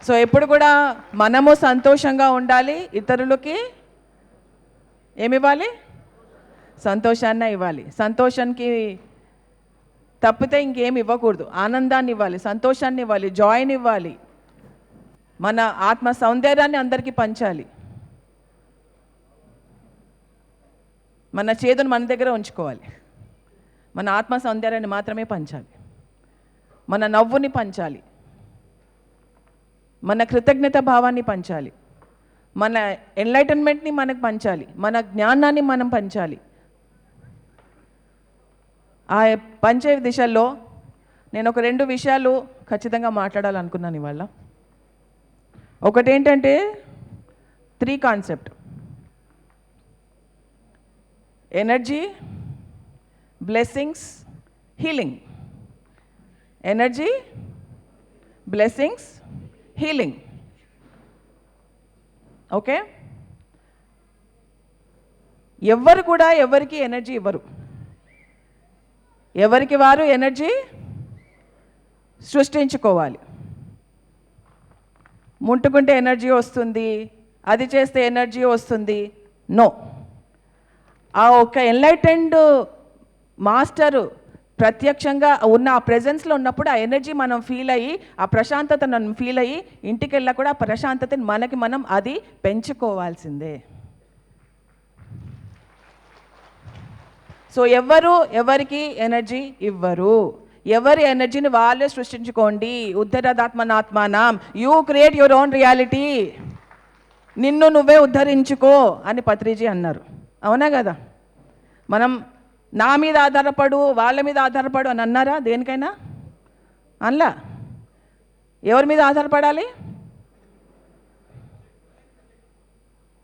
So ఎప్పుడు కూడా మనము సంతోషంగా ఉండాలి, ఇతరులకి ఏమివ్వాలి? సంతోషాన్ని ఇవ్వాలి. సంతోషానికి తప్పితే ఇంకేమి ఇవ్వకూడదు. ఆనందాన్ని ఇవ్వాలి, సంతోషాన్ని ఇవ్వాలి, జాయ్ని ఇవ్వాలి, మన ఆత్మ సౌందర్యాన్ని అందరికీ పంచాలి. మన చేదును మన దగ్గర ఉంచుకోవాలి. మన ఆత్మ సౌందర్యాన్ని మాత్రమే పంచాలి. మన నవ్వుని పంచాలి, మన కృతజ్ఞత భావాన్ని పంచాలి, మన ఎన్లైటన్మెంట్ని మనకు పంచాలి, మన జ్ఞానాన్ని మనం పంచాలి. ఆ పంచే దిశల్లో నేను ఒక 2 విషయాలు ఖచ్చితంగా మాట్లాడాలనుకున్నాను ఇవాళ. ఒకటి ఏంటంటే 3 concept: energy, blessings, healing. Energy, blessings, healing. Okay? ఎవ్వరు కూడా ఎవరికి ఎనర్జీ ఇవ్వరు. ఎవరికి వారు ఎనర్జీ సృష్టించుకోవాలి. ముట్టుకుంటే ఎనర్జీ వస్తుంది, అది చేస్తే ఎనర్జీ వస్తుంది. నో. ఆ ఒక ఎన్లైటెండ్ మాస్టరు ప్రత్యక్షంగా ఉన్న ఆ ప్రెజెన్స్లో ఉన్నప్పుడు ఆ ఎనర్జీ మనం ఫీల్ అయ్యి, ఆ ప్రశాంతతను మనం ఫీల్ అయ్యి, ఇంటికి వెళ్ళా కూడా ఆ ప్రశాంతతని మనకి మనం అది పెంచుకోవాల్సిందే. సో ఎవరికి ఎనర్జీ ఇవ్వరు. ఎవరి ఎనర్జీని వాళ్ళే సృష్టించుకోండి. ఉద్ధరదాత్మనాత్మానం, you create your own reality. నిన్ను నువ్వే ఉద్ధరించుకో అని పత్రిజీ అన్నారు. అవునా కదా? మనం నా మీద ఆధారపడు, వాళ్ళ మీద ఆధారపడు అని అన్నారా? దేనికైనా అనలా. ఎవరి మీద ఆధారపడాలి?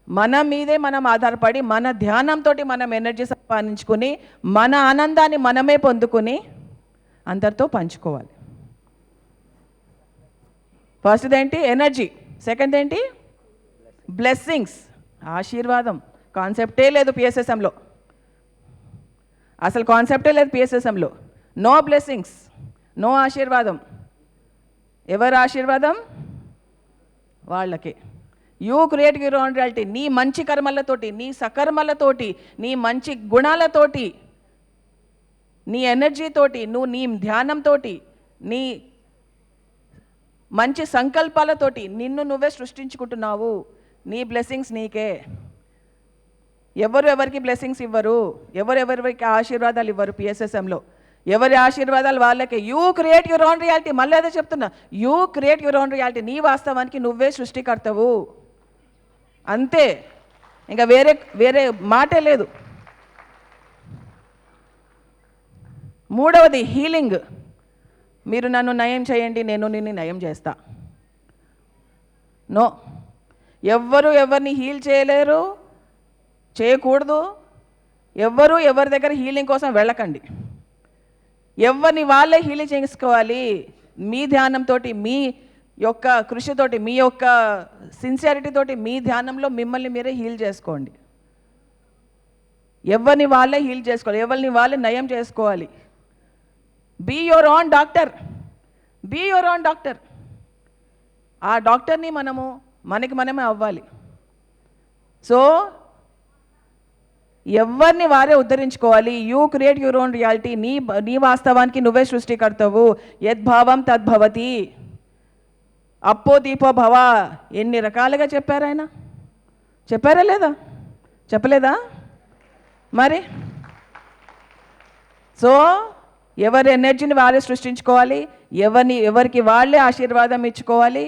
మన మీదే మనం ఆధారపడి, మన ధ్యానంతో మనం ఎనర్జీ సంపాదించుకుని, మన ఆనందాన్ని మనమే పొందుకుని అందరితో పంచుకోవాలి. ఫస్ట్ ఏంటి? ఎనర్జీ. సెకండ్ ఏంటి? బ్లెస్సింగ్స్, ఆశీర్వాదం. కాన్సెప్టే లేదు పిఎస్ఎస్ఎంలో. అసలు కాన్సెప్టే లేదు పిఎస్ఎస్ఎంలో. నో బ్లెస్సింగ్స్, నో ఆశీర్వాదం. ఎవరు ఆశీర్వాదం? వాళ్ళకే. You create your own reality. నీ మంచి కర్మలతోటి, నీ సకర్మలతోటి, నీ మంచి గుణాలతోటి, నీ ఎనర్జీతోటి, నువ్వు నీ ధ్యానంతో, నీ మంచి సంకల్పాలతోటి నిన్ను నువ్వే సృష్టించుకుంటున్నావు. నీ బ్లెస్సింగ్స్ నీకే. ఎవరికి బ్లెస్సింగ్స్ ఇవ్వరు, ఎవరికి ఆశీర్వాదాలు ఇవ్వరు పిఎస్ఎస్ఎంలో. ఎవరి ఆశీర్వాదాలు వాళ్ళకే. You create your own reality. మళ్ళీ అదే చెప్తున్నా, you create your own reality. నీ వాస్తవానికి నువ్వే సృష్టికర్తవు, అంతే. ఇంకా వేరే మాటే లేదు. మూడవది హీలింగ్. మీరు నన్ను నయం చేయండి, నేను నిన్ను నయం చేస్తా. నో. ఎవరిని హీల్ చేయలేరు, చేయకూడదు. ఎవరి దగ్గర హీలింగ్ కోసం వెళ్ళకండి. ఎవరిని వాళ్ళే హీలింగ్ చేసుకోవాలి. మీ ధ్యానంతో, మీ యొక్క కృషితోటి, మీ యొక్క సిన్సియారిటీతోటి, మీ ధ్యానంలో మిమ్మల్ని మీరే హీల్ చేసుకోండి. ఎవరిని వాళ్ళే హీల్ చేసుకోవాలి, ఎవరిని వాళ్ళే నయం చేసుకోవాలి. Be your own doctor. Be your own doctor. ఆ డాక్టర్ని మనకి మనమే అవ్వాలి. సో ఎవరిని వారే ఉద్ధరించుకోవాలి. You create your own reality. నీ వాస్తవానికి నువ్వే సృష్టికర్తవు. యద్భావం తద్భవతి. అప్పో దీపో భవ. ఎన్ని రకాలుగా చెప్పారు ఆయన? చెప్పారా లేదా? చెప్పలేదా? మరి సో ఎవరి ఎనర్జీని వారే సృష్టించుకోవాలి, ఎవరికి వాళ్ళే ఆశీర్వాదం ఇచ్చుకోవాలి,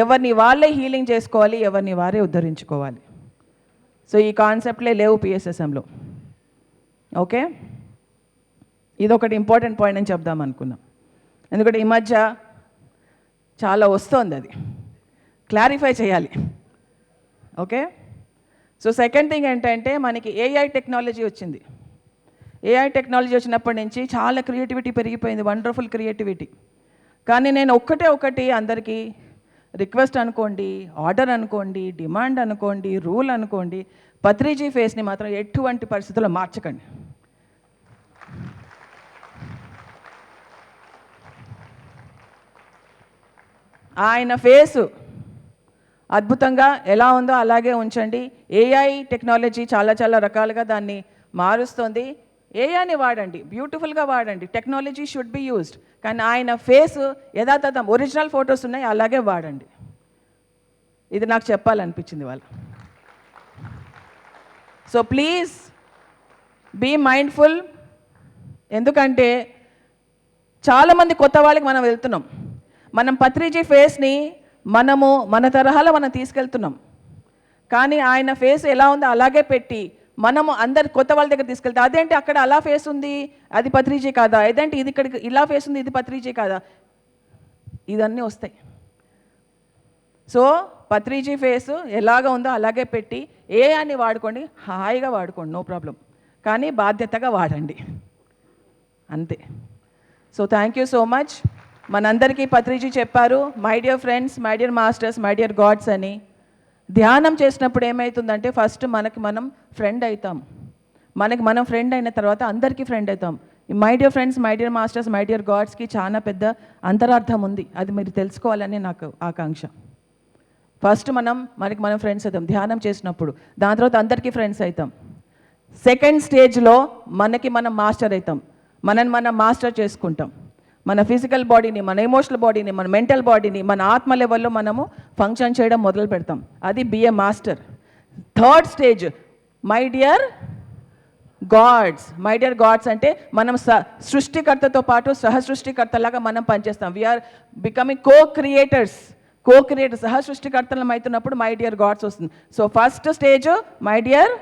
ఎవరిని వాళ్ళే హీలింగ్ చేసుకోవాలి, ఎవరిని వారే ఉద్ధరించుకోవాలి. సో ఈ కాన్సెప్ట్లే లేవు పిఎస్ఎస్ఎంలో. ఓకే, ఇదొకటి ఇంపార్టెంట్ పాయింట్ అని చెప్దాం అనుకున్నాం. ఎందుకంటే ఈ మధ్య చాలా వస్తుంది, అది క్లారిఫై చేయాలి. ఓకే, సో సెకండ్ థింగ్ ఏంటంటే మనకి ఏఐ టెక్నాలజీ వచ్చింది. ఏఐ టెక్నాలజీ వచ్చినప్పటి నుంచి చాలా క్రియేటివిటీ పెరిగిపోయింది, వండర్ఫుల్ క్రియేటివిటీ. కానీ నేను ఒకటి అందరికీ రిక్వెస్ట్ అనుకోండి, ఆర్డర్ అనుకోండి, డిమాండ్ అనుకోండి, రూల్ అనుకోండి, పత్రిజీ ఫేస్ని మాత్రం ఎటువంటి పరిస్థితుల్లో మార్చకండి. ఆయన ఫేసు అద్భుతంగా ఎలా ఉందో అలాగే ఉంచండి. ఏఐ టెక్నాలజీ చాలా చాలా రకాలుగా దాన్ని మారుస్తుంది. ఏఐని వాడండి, బ్యూటిఫుల్గా వాడండి. Technology should be used. కానీ ఆయన ఫేసు యథాతథం ఒరిజినల్ ఫొటోస్ ఉన్నాయి, అలాగే వాడండి. ఇది నాకు చెప్పాలనిపించింది వాళ్ళు. So please be mindful. ఎందుకంటే చాలామంది కొత్త వాళ్ళకి మనం వెళ్తున్నాం. మనం పత్రిజీ ఫేస్ని మనము మన తరహాలో మనం తీసుకెళ్తున్నాం. కానీ ఆయన ఫేస్ ఎలా ఉందో అలాగే పెట్టి మనము అందరు కొత్త వాళ్ళ దగ్గర తీసుకెళ్తాం. అదేంటి అక్కడ అలా ఫేస్ ఉంది, అది పత్రిజీ కాదా? అదేంటి ఇది ఇక్కడ ఇలా ఫేస్ ఉంది, ఇది పత్రిజీ కాదా? ఇదన్నీ వస్తాయి. సో పత్రిజీ ఫేస్ ఎలాగ ఉందో అలాగే పెట్టి అని వాడుకోండి, హాయిగా వాడుకోండి, నో ప్రాబ్లం. కానీ బాధ్యతగా వాడండి, అంతే. So thank you so much. మనందరికీ పత్రిజీ చెప్పారు, my dear friends, my dear masters, my dear God's అని. ధ్యానం చేసినప్పుడు ఏమవుతుందంటే ఫస్ట్ మనకి మనం ఫ్రెండ్ అవుతాం. మనకి మనం ఫ్రెండ్ అయిన తర్వాత అందరికీ ఫ్రెండ్ అవుతాం. My dear friends, my dear masters, my dear గాడ్స్కి చాలా పెద్ద అంతరార్థం ఉంది. అది మీరు తెలుసుకోవాలని నాకు ఆకాంక్ష. ఫస్ట్ మనకి మనం ఫ్రెండ్స్ అవుతాం ధ్యానం చేసినప్పుడు. దాని తర్వాత అందరికీ ఫ్రెండ్స్ అవుతాం. సెకండ్ స్టేజ్లో మనకి మనం మాస్టర్ అవుతాం. మనం మాస్టర్ చేసుకుంటాం. మన ఫిజికల్ బాడీని, మన ఎమోషనల్ బాడీని, మన మెంటల్ బాడీని, మన ఆత్మ లెవెల్లో మనము ఫంక్షన్ చేయడం మొదలు పెడతాం. అది be a master. Third stage my dear gods. My dear gods అంటే మనం సృష్టికర్తతో పాటు సహసృష్టికర్తలాగా మనం పనిచేస్తాం. We are becoming co-creators. సహ సృష్టికర్తలం అవుతున్నప్పుడు మై డియర్ గాడ్స్ వస్తుంది. So first stage my dear.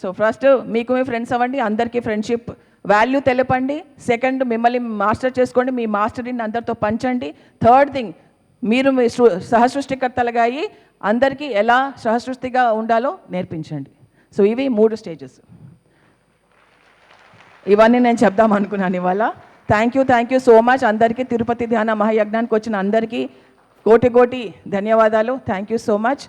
So first మీకు మీ ఫ్రెండ్స్ అవ్వండి, అందరికీ ఫ్రెండ్షిప్ వాల్యూ తెలపండి. సెకండ్ మిమ్మల్ని మాస్టర్ చేసుకోండి, మీ మాస్టర్ని అందరితో పంచండి. థర్డ్ థింగ్ మీరు మీ సహసృష్టికర్తలుగా అయ్యి అందరికీ ఎలా సహసృష్టిగా ఉండాలో నేర్పించండి. సో ఇవి 3 స్టేజెస్. ఇవన్నీ నేను చెప్దాం అనుకున్నాను ఇవాళ. థ్యాంక్ యూ సో మచ్ అందరికీ. తిరుపతి ధ్యాన మహాయజ్ఞానికి వచ్చిన అందరికీ కోటి ధన్యవాదాలు. Thank you so much.